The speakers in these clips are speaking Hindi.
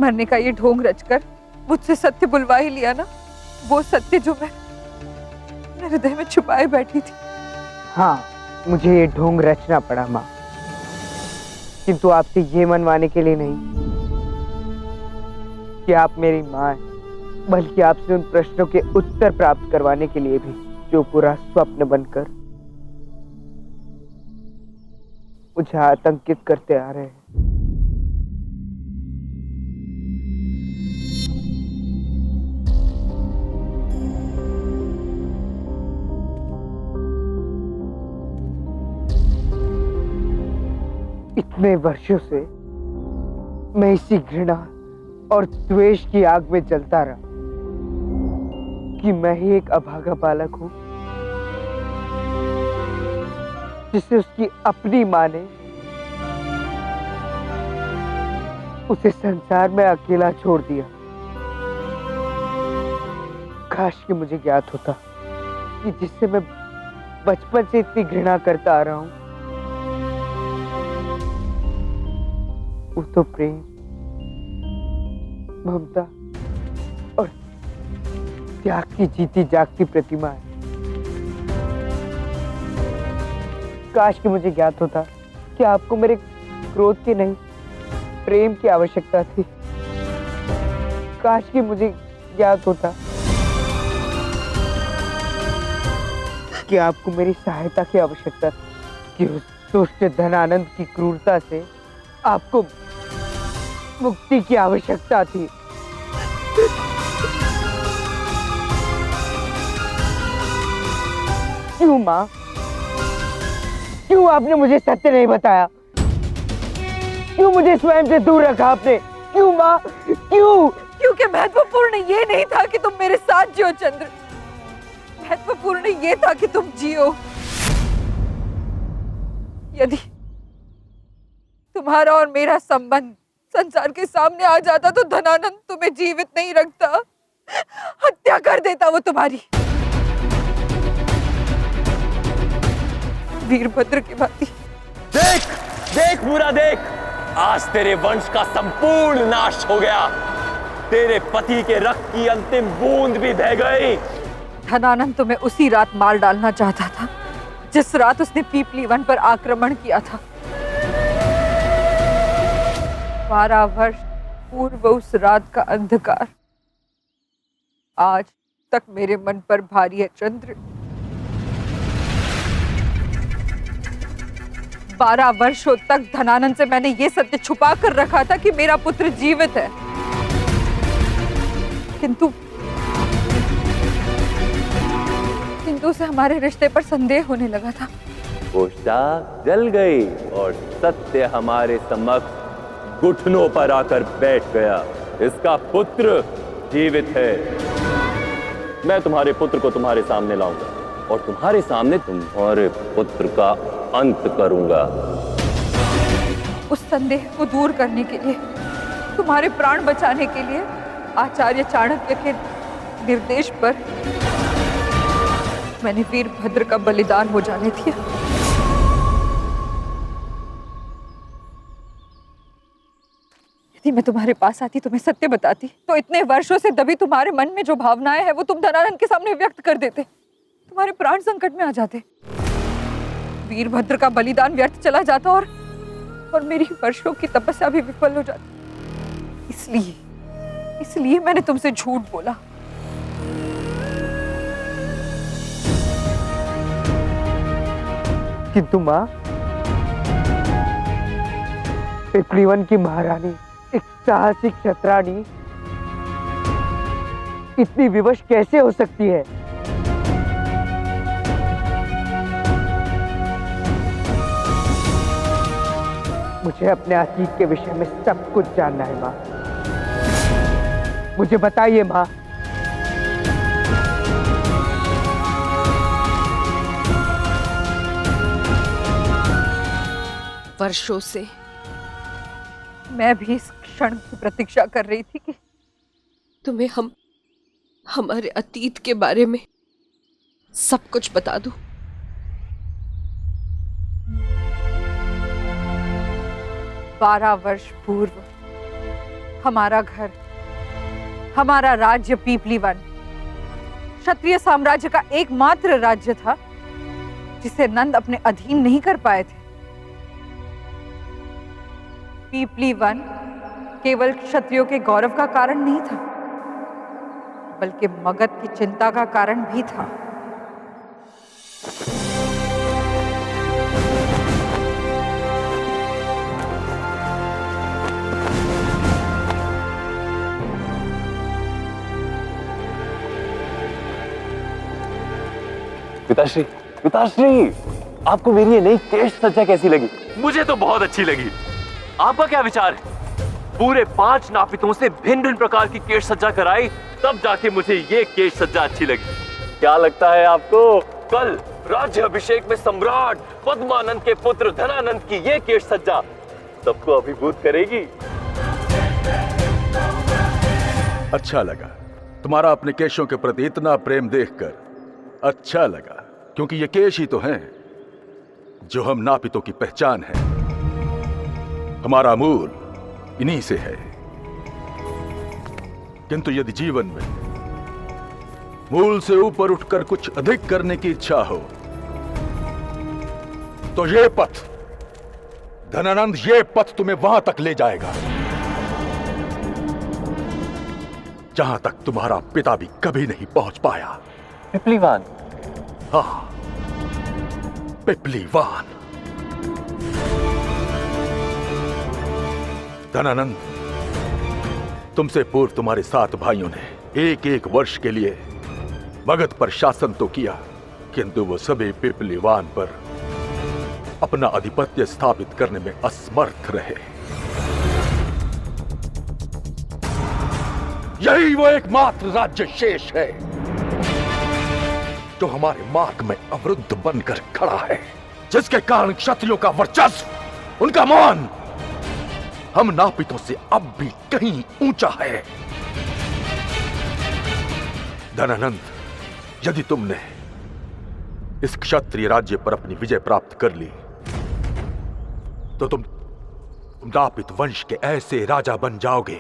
मरने का ये ढोंग रचकर मुझसे सत्य बुलवा ही लिया ना, वो सत्य जो मैं अपने हृदय में छुपाए बैठी थी। हाँ, मुझे ये ढोंग रचना पड़ा माँ, किंतु आपसे ये मनवाने के लिए नहीं कि आप मेरी माँ हैं, बल्कि आपसे उन प्रश्नों के उत्तर प्राप्त करवाने के लिए भी जो पूरा स्वप्न बनकर मुझे आतंकित करते आ रहे हैं। इतने वर्षों से मैं इसी घृणा और द्वेष की आग में जलता रहा कि मैं ही एक अभागा बालक हूं जिसे उसकी अपनी मां ने उसे संसार में अकेला छोड़ दिया। काश कि मुझे ज्ञात होता कि जिससे मैं बचपन से इतनी घृणा करता आ रहा हूं वो तो प्रेम, ममता और त्याग की जीती जागती प्रतिमा है। काश कि मुझे ज्ञात होता कि आपको मेरे क्रोध की नहीं, प्रेम की आवश्यकता थी। काश कि मुझे ज्ञात होता कि आपको मेरी सहायता की आवश्यकता थी, कि उस दुष्ट धनानंद की क्रूरता से आपको मुक्ति की आवश्यकता थी। क्यों माँ? क्यों आपने मुझे सत्य नहीं बताया? क्यों मुझे स्वयं से दूर रखा आपने? क्यों माँ? क्यों? क्योंकि महत्वपूर्ण ये नहीं था कि तुम मेरे साथ जियो चंद्र, महत्वपूर्ण ये था कि तुम जियो। यदि तुम्हारा और मेरा संबंध संसार के सामने आ जाता तो धनानंद तुम्हें जीवित नहीं रखता, हत्या कर देता वो तुम्हारी। वीरभद्र की भांति। देख, देख बुरा देख, आज तेरे वंश का संपूर्ण नाश हो गया। तेरे पति के रक्त की अंतिम बूंद भी बह गई। धनानंद तुम्हें उसी रात मार डालना चाहता था जिस रात उसने पीपली वन पर आक्रमण किया था। 12 वर्ष पूर्व उस रात का अंधकार आज तक मेरे मन पर भारी है चंद्र। 12 वर्षों तक धनानंद से मैंने ये सत्य छुपा कर रखा था कि मेरा पुत्र जीवित है, किंतु उसे हमारे रिश्ते पर संदेह होने लगा था। वो शाख जल गई और सत्य हमारे समक्ष घुटनों पर आकर बैठ गया। इसका पुत्र जीवित है। मैं तुम्हारे पुत्र को तुम्हारे सामने लाऊंगा और तुम्हारे सामने तुम्हारे पुत्र का अंत करूंगा। उस संदेह को दूर करने के लिए, तुम्हारे प्राण बचाने के लिए आचार्य चाणक्य के निर्देश पर मैंने वीरभद्र का बलिदान हो जाने दिया। यदि मैं तुम्हारे पास आती, तुम्हें सत्य बताती, तो इतने वर्षों से दबी तुम्हारे मन में जो भावनाएं हैं वो तुम धनानंद के सामने व्यक्त कर देते। तुम्हारे प्राण संकट में आ जाते, वीरभद्र का बलिदान व्यर्थ चला जाता और मेरी वर्षों की तपस्या भी विफल हो जाती। इसलिए मैंने तुमसे झूठ बोला। किंतु माँ, पीपली वन की महारानी, एक साहसिक क्षत्राणी इतनी विवश कैसे हो सकती है? मुझे अपने अतीत के विषय में सब कुछ जानना है माँ। मुझे बताइए माँ। वर्षों से मैं भी इस क्षण की प्रतीक्षा कर रही थी कि तुम्हें हमारे अतीत के बारे में सब कुछ बता दूं। 12 वर्ष पूर्व हमारा घर, हमारा राज्य पीपली वन क्षत्रिय साम्राज्य का एकमात्र राज्य था जिसे नंद अपने अधीन नहीं कर पाए थे। पीपली वन केवल क्षत्रियों के गौरव का कारण नहीं था, बल्कि मगध की चिंता का कारण भी था। पिताश्री, पिताश्री, आपको मेरी ये नई केश सज्जा कैसी लगी? मुझे तो बहुत अच्छी लगी। आपका क्या विचार है? पूरे 5 नापितों से भिन्न भिन्न प्रकार की केश सज्जा कराई, तब जाके मुझे ये केश सज्जा अच्छी लगी। क्या लगता है आपको कल राज्य अभिषेक में सम्राट पद्मानंद के पुत्र धनानंद की ये केश सज्जा सबको अभिभूत करेगी? अच्छा लगा तुम्हारा अपने केशों के प्रति इतना प्रेम देखकर। अच्छा लगा, क्योंकि ये केश ही तो हैं जो हम नापितों की पहचान है। हमारा मूल इन्हीं से है। किंतु यदि जीवन में मूल से ऊपर उठकर कुछ अधिक करने की इच्छा हो तो ये पथ, धनानंद, ये पथ तुम्हें वहां तक ले जाएगा जहां तक तुम्हारा पिता भी कभी नहीं पहुंच पाया। पिपलीवान? हाँ, पिपलीवान। धनानंद, तुमसे पूर्व तुम्हारे 7 भाइयों ने एक वर्ष के लिए मगध पर शासन तो किया, किंतु वो सभी पिपलीवान पर अपना आधिपत्य स्थापित करने में असमर्थ रहे। यही वो एकमात्र राज्य शेष है जो हमारे मार्ग में अवरुद्ध बनकर खड़ा है, जिसके कारण क्षत्रियों का वर्चस्व, उनका मान हम नापितों से अब भी कहीं ऊंचा है। धनानंद, यदि तुमने इस क्षत्रिय राज्य पर अपनी विजय प्राप्त कर ली तो तुम नापित वंश के ऐसे राजा बन जाओगे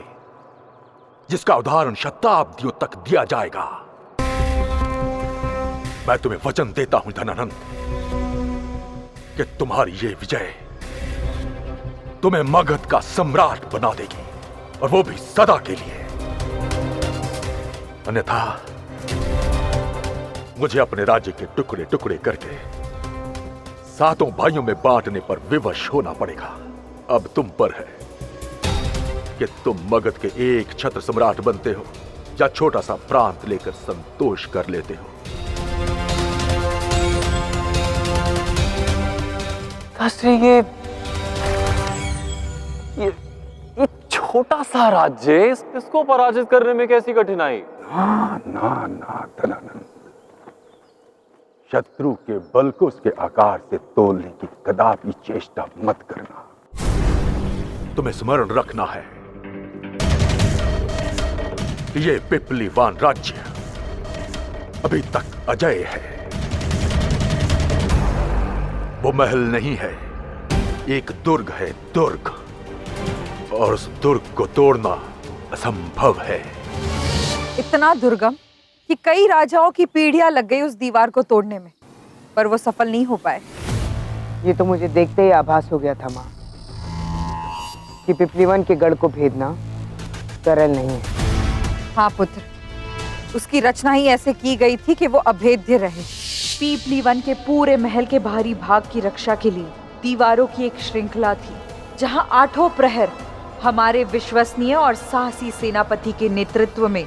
जिसका उदाहरण शताब्दियों तक दिया जाएगा। मैं तुम्हें वचन देता हूं धनानंद कि तुम्हारी ये विजय तुम्हें मगध का सम्राट बना देगी, और वो भी सदा के लिए। अन्यथा मुझे अपने राज्य के टुकड़े टुकड़े करके 7 भाइयों में बांटने पर विवश होना पड़ेगा। अब तुम पर है कि तुम मगध के एक छत्र सम्राट बनते हो या छोटा सा प्रांत लेकर संतोष कर लेते हो। ये छोटा सा राज्य, इसको पराजित करने में कैसी कठिनाई? ना ना ना धनानंद, शत्रु के बल को उसके आकार से तोलने की कदापि चेष्टा मत करना। तुम्हें स्मरण रखना है कि ये पिपलीवान राज्य अभी तक अजय है। वो महल नहीं है, एक दुर्ग है, दुर्ग, और उस दुर्ग को तोड़ना असंभव है। इतना दुर्गम कि कई राजाओं की पीढ़ियां लग गई उस दीवार को तोड़ने में, पर वो सफल नहीं हो पाए। ये तो मुझे देखते ही आभास हो गया था माँ कि पिपलीवन के गढ़ को भेदना सरल नहीं है। हाँ पुत्र, उसकी रचना ही ऐसे की गई थी कि वो अभेद्य रहे। पीपली वन के पूरे महल के बाहरी भाग की रक्षा के लिए दीवारों की एक श्रृंखला थी, जहां 8 प्रहर हमारे विश्वसनीय और साहसी सेनापति के नेतृत्व में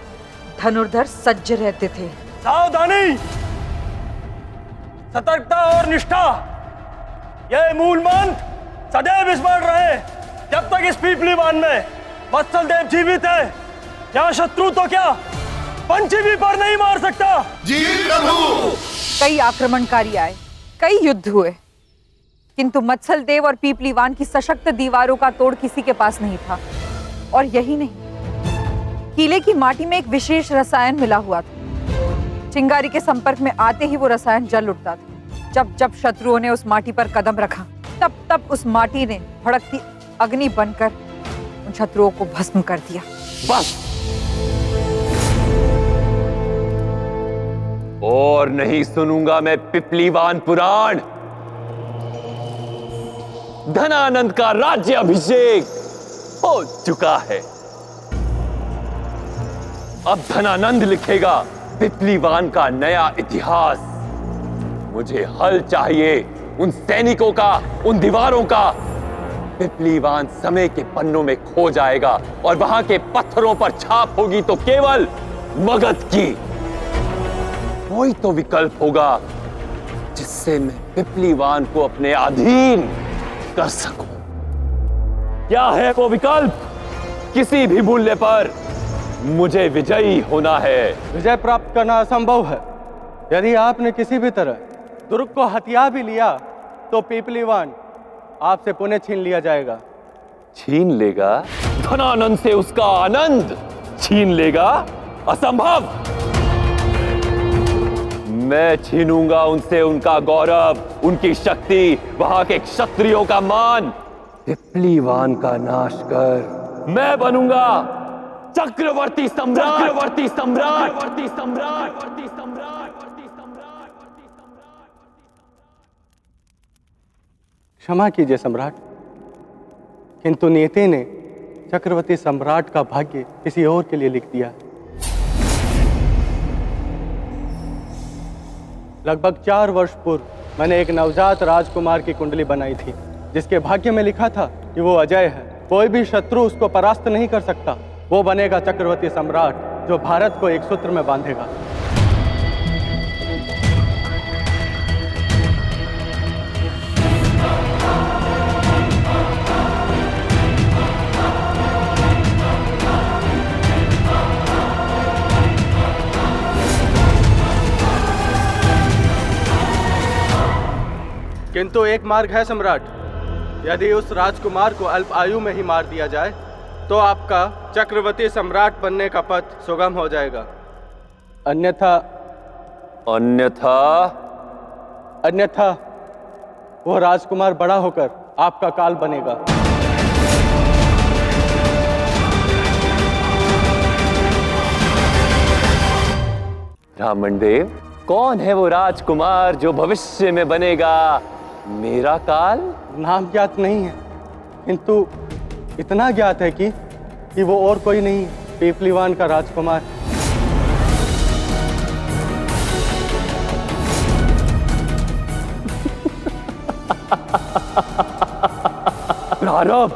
धनुर्धर सज्ज रहते थे। सावधानी, सतर्कता और निष्ठा, यह मूल मंत्र सदैव स्मरण रहे। जब तक इस पीपलीवान में वत्सल देव जीवित है, यहाँ शत्रु तो क्या पंछी भी पर नहीं मार सकता। जी प्रभु। कई आक्रमणकारी आए, कई युद्ध हुए, किंतु मत्सल देव और पीपलीवान की सशक्त दीवारों का तोड़ किसी के पास नहीं था। और यही नहीं, किले की माटी में एक विशेष रसायन मिला हुआ था। चिंगारी के संपर्क में आते ही वो रसायन जल उठता था। जब जब शत्रुओं ने उस माटी पर कदम रखा, तब तब उस माटी ने भड़कती अग्नि बनकर उन शत्रुओं को भस्म कर दिया। बस और नहीं सुनूंगा मैं पिपलीवान पुराण। धनानंद का राज्य अभिषेक हो चुका है। अब धनानंद लिखेगा पिपलीवान का नया इतिहास। मुझे हल चाहिए उन सैनिकों का, उन दीवारों का। पिपलीवान समय के पन्नों में खो जाएगा और वहां के पत्थरों पर छाप होगी तो केवल मगध की। कोई तो विकल्प होगा जिससे मैं पिपलीवान को अपने अधीन कर सकूं। क्या है वो विकल्प? किसी भी मूल्य पर मुझे विजयी होना है। विजय प्राप्त करना असंभव है। यदि आपने किसी भी तरह दुर्ग को हथिया भी लिया तो पिपलीवान आपसे पुनः छीन लिया जाएगा। छीन लेगा? धनानंद से उसका आनंद छीन लेगा? असंभव। मैं छीनूंगा उनसे उनका गौरव, उनकी शक्ति, वहां के क्षत्रियों का मान। पिपलीवान का नाश कर मैं बनूंगा चक्रवर्ती सम्राट। चक्रवर्ती सम्राट। चक्रवर्ती सम्राट। चक्रवर्ती सम्राट। क्षमा कीजिए सम्राट, किंतु नियति ने चक्रवर्ती सम्राट का भाग्य किसी और के लिए लिख दिया। लगभग 4 वर्ष पूर्व मैंने एक नवजात राजकुमार की कुंडली बनाई थी, जिसके भाग्य में लिखा था कि वो अजय है, कोई भी शत्रु उसको परास्त नहीं कर सकता। वो बनेगा चक्रवर्ती सम्राट, जो भारत को एक सूत्र में बांधेगा। किंतु एक मार्ग है सम्राट। यदि उस राजकुमार को अल्प आयु में ही मार दिया जाए तो आपका चक्रवर्ती सम्राट बनने का पथ सुगम हो जाएगा। अन्यथा अन्यथा वो राजकुमार बड़ा होकर आपका काल बनेगा। ब्राह्मण देव, कौन है वो राजकुमार जो भविष्य में बनेगा मेरा काल? नाम ज्ञात नहीं है, किंतु इतना ज्ञात है कि वो और कोई नहीं, पिपलीवान का राजकुमार। प्रारब्ध,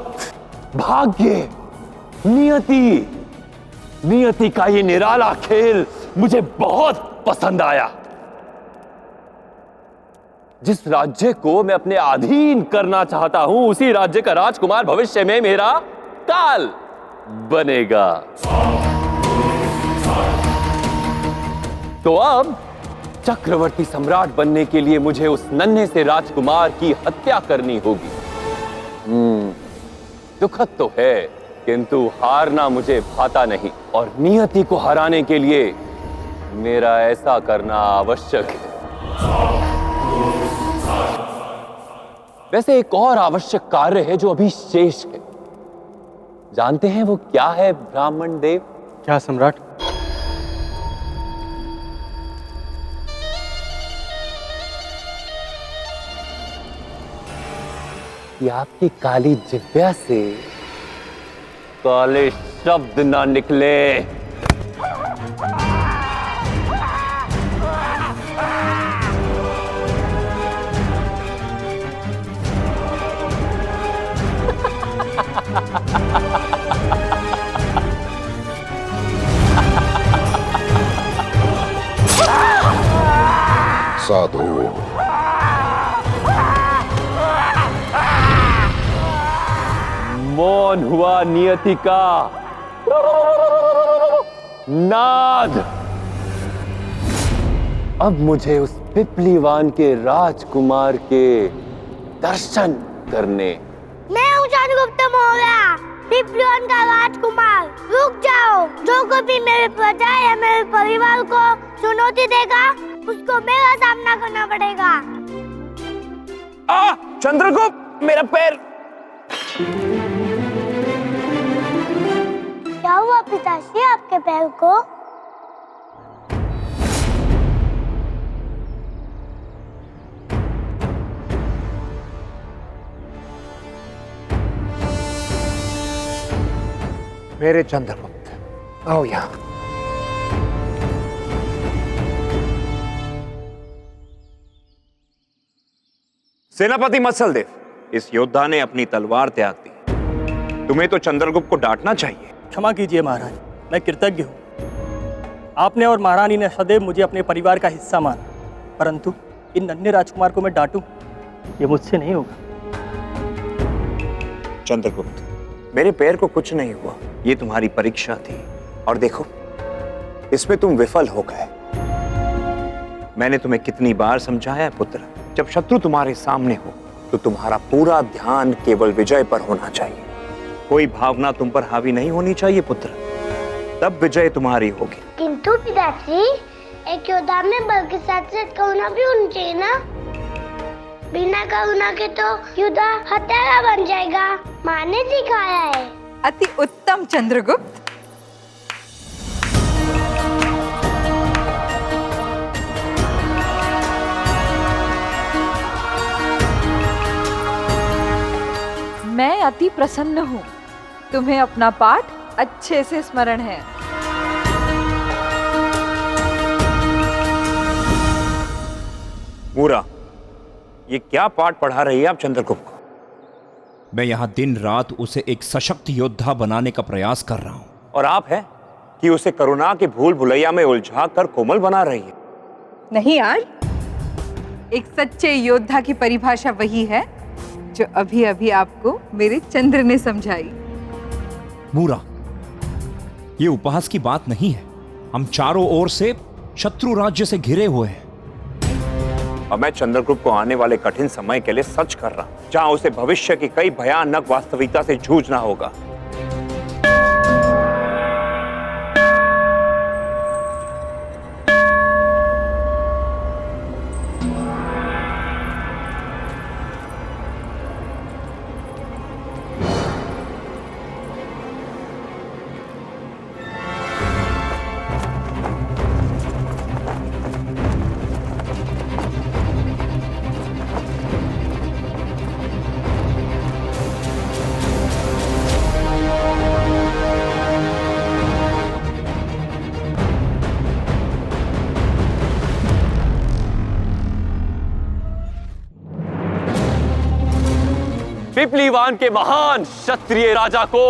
भाग्य, नियति का ये निराला खेल मुझे बहुत पसंद आया। जिस राज्य को मैं अपने अधीन करना चाहता हूं, उसी राज्य का राजकुमार भविष्य में मेरा काल बनेगा। तो अब चक्रवर्ती सम्राट बनने के लिए मुझे उस नन्हे से राजकुमार की हत्या करनी होगी। दुखद तो है, किंतु हारना मुझे भाता नहीं, और नियति को हराने के लिए मेरा ऐसा करना आवश्यक है। वैसे एक और आवश्यक कार्य है जो अभी शेष है। जानते हैं वो क्या है ब्राह्मण देव? क्या सम्राट? कि आपकी काली जिह्वा से काले शब्द ना निकले। साधु, मौन हुआ नियति का नाद। अब मुझे उस पिपलीवान के राजकुमार के दर्शन करने। मैं हूँ चंद्रगुप्त मौर्य, पिपलीवान का राजकुमार। रुक जाओ। जो कभी मेरे प्रजा या मेरे परिवार को चुनौती देगा, उसको मेरा सामना करना पड़ेगा। चंद्रगुप्त, मेरा पैर। पिताश्री आपके पैर को? मेरे चंद्रगुप्त, आओ यहाँ। सेनापति मत्सलदेव, इस योद्धा ने अपनी तलवार त्याग दी। तुम्हें तो चंद्रगुप्त को डांटना चाहिए। क्षमा कीजिए महाराज, मैं कृतज्ञ हूँ। आपने और महारानी ने सदैव मुझे अपने परिवार का हिस्सा माना, परंतु इन अन्य राजकुमार को मैं डांटूं, ये मुझसे नहीं होगा। चंद्रगुप्त, मेरे पैर को कुछ नहीं हुआ, ये तुम्हारी परीक्षा थी और देखो इसमें तुम विफल हो गए। मैंने तुम्हें कितनी बार समझाया है पुत्र, जब शत्रु तुम्हारे सामने हो तो तुम्हारा पूरा ध्यान केवल विजय पर होना चाहिए। कोई भावना तुम पर हावी नहीं होनी चाहिए पुत्र, तब विजय तुम्हारी होगी। किंतु पिताश्री, एक योद्धा में बल के साथ साथ करुणा भी होनी चाहिए ना? बिना करुणा के तो योद्धा हत्यारा बन जाएगा, माँ ने सिखाया है। अति उत्तम चंद्रगुप्त। मैं अति प्रसन्न हूँ। तुम्हें अपना पाठ अच्छे से स्मरण है। मूरा, ये क्या पाठ पढ़ा रही है आप चंद्रगुप्त को? मैं यहाँ दिन रात उसे एक सशक्त योद्धा बनाने का प्रयास कर रहा हूँ। और आप है कि उसे करुणा के भूल भुलैया में उलझा कर कोमल बना रही है। नहीं यार, एक सच्चे योद्धा की परिभाषा वही है जो अभी अभी आपको मेरे चंद्र ने समझाई। मूरा, ये उपहास की बात नहीं है। हम चारों ओर से शत्रु राज्य से घिरे हुए हैं और मैं चंद्रगुप्त को आने वाले कठिन समय के लिए सच कर रहा हूं, जहां उसे भविष्य की कई भयानक वास्तविकता से जूझना होगा। पिपलीवान के महान क्षत्रिय राजा को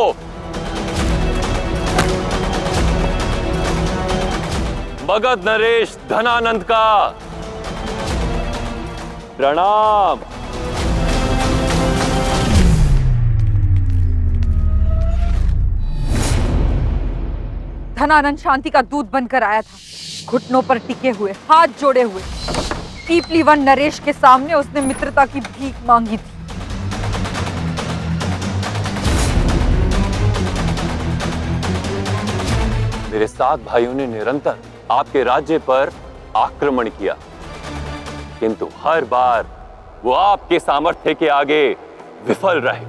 मगध नरेश धनानंद का प्रणाम। धनानंद शांति का दूत बनकर आया था, घुटनों पर टिके हुए, हाथ जोड़े हुए। पीपलीवन नरेश के सामने उसने मित्रता की भीख मांगी थी। मेरे 7 भाइयों ने निरंतर आपके राज्य पर आक्रमण किया, किंतु हर बार वो आपके सामर्थ्य के आगे विफल रहे।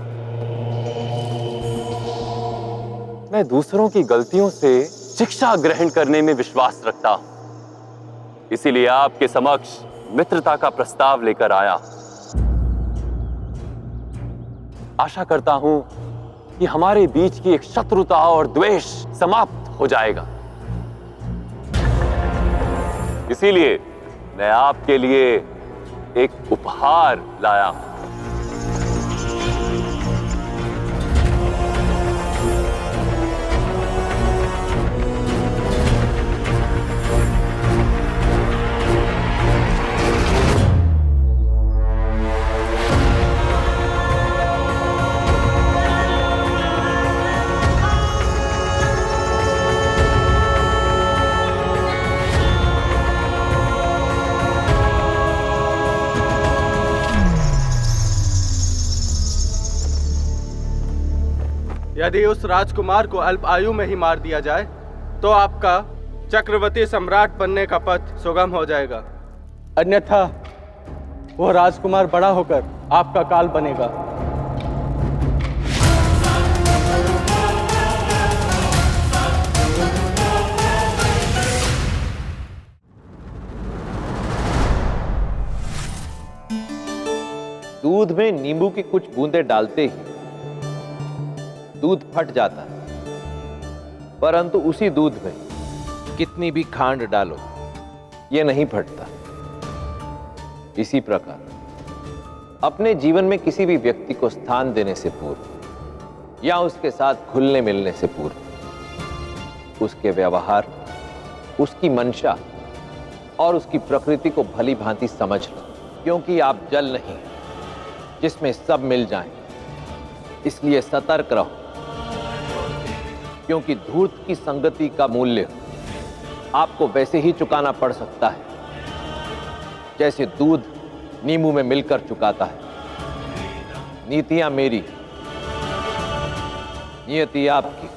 मैं दूसरों की गलतियों से शिक्षा ग्रहण करने में विश्वास रखता हूं, इसीलिए आपके समक्ष मित्रता का प्रस्ताव लेकर आया। आशा करता हूं कि हमारे बीच की एक शत्रुता और द्वेष समाप्त हो जाएगा। इसीलिए मैं आपके लिए एक उपहार लाया हूं। यदि उस राजकुमार को अल्प आयु में ही मार दिया जाए तो आपका चक्रवर्ती सम्राट बनने का पथ सुगम हो जाएगा, अन्यथा वो राजकुमार बड़ा होकर आपका काल बनेगा। दूध में नींबू की कुछ बूंदें डालते ही दूध फट जाता है, परंतु उसी दूध में कितनी भी खांड डालो यह नहीं फटता। इसी प्रकार अपने जीवन में किसी भी व्यक्ति को स्थान देने से पूर्व या उसके साथ घुलने मिलने से पूर्व उसके व्यवहार, उसकी मंशा और उसकी प्रकृति को भली भांति समझ लो, क्योंकि आप जल नहीं जिसमें सब मिल जाएं। इसलिए सतर्क रहो, क्योंकि धूर्त की संगति का मूल्य आपको वैसे ही चुकाना पड़ सकता है जैसे दूध नींबू में मिलकर चुकाता है। नीतियां मेरी, नियति आपकी।